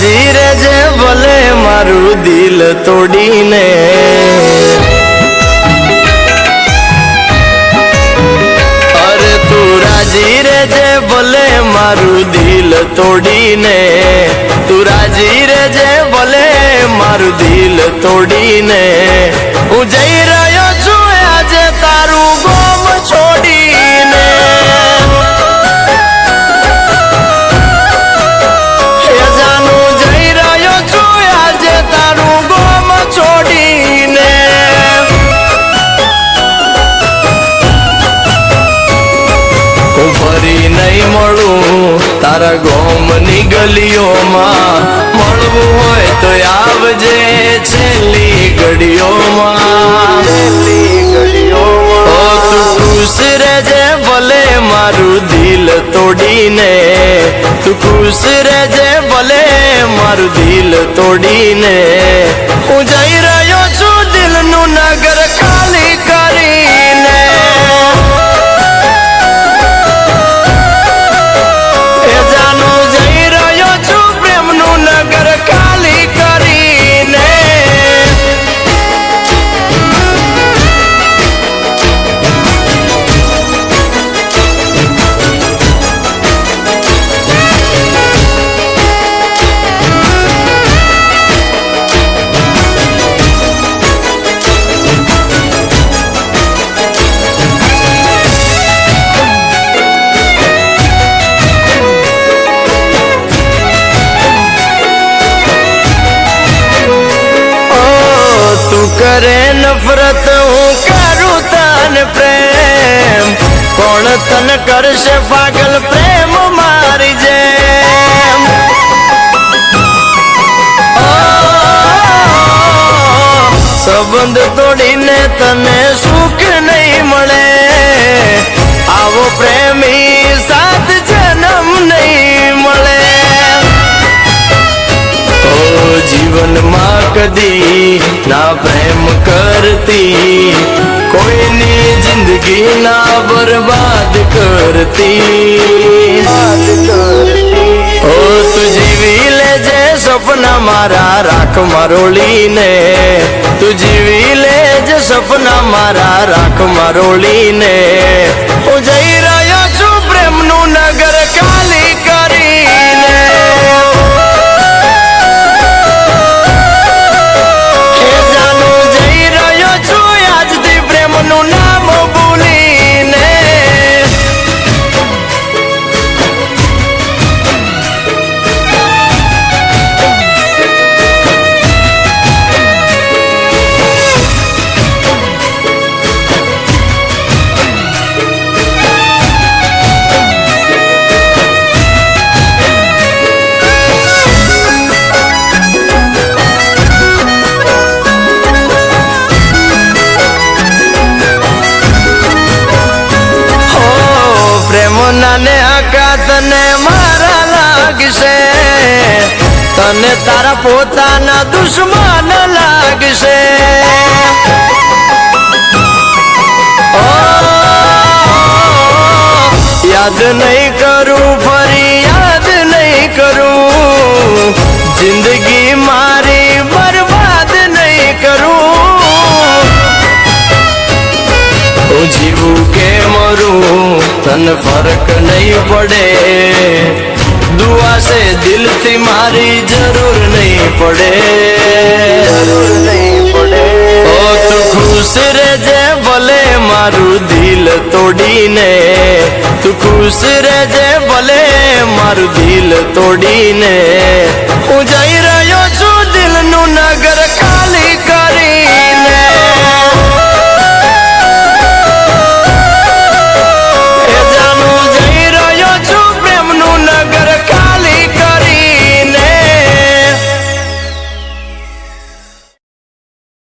રાજી રેજે ભલે મારું દિલ તોડીને અરે તું રાજી રેજે ભલે મારું દિલ તોડીને તું રાજી રેજે ભલે મારું દિલ તોડીને હું જઈ રહ્યો છું આજે તારું ગોમ છોડીને તારા ગોમની ગલીઓમાં મળવું હોય તો આવજે છેલ્લી ઘડીઓમાં તું ખુશ રહેજે ભલે મારું દિલ તોડીને તું ખુશ રહેજે ભલે મારું દિલ તોડીને હું જઈ રહ્યો છું દિલનું નગર ખાલી કરીને કરે નફરત હું કરું તન પ્રેમ કોણ તન કરશે પાગલ પ્રેમ મારી જેમ સંબંધ તોડીને તને સુખ નહીં મળે આવો પ્રેમી સાત જન્મ નહીં મળે જીવનમાં કદી ના પ્રેમ કરતી કોઈની જિંદગી ના બરબાદ કરતી ઓ તું જીવી લેજે સપના મારા રાખ મરોળીને તું જીવી લેજે સપના મારા રાખ મરોળીને હું જઈ રહ્યો છું પ્રેમનું નગર ખાલી કરીને નાને આકા તને મારા લાગશે તને તારા પોતાના દુશ્મન લાગશે યાદ નહીં કરું ફરી યાદ નહીં કરું જિંદગી મારી બરબાદ નહીં કરું હું જીવું કે મરું તને ફરક નહીં પડે દુઆ સે દિલથી મારી જરૂર નહીં પડે ઓ તું ખુશ રહેજે ભલે મારું દિલ તોડીને તું ખુશ રહેજે ભલે મારું દિલ તોડીને હું જઈ રહ્યો છું દિલનું નગર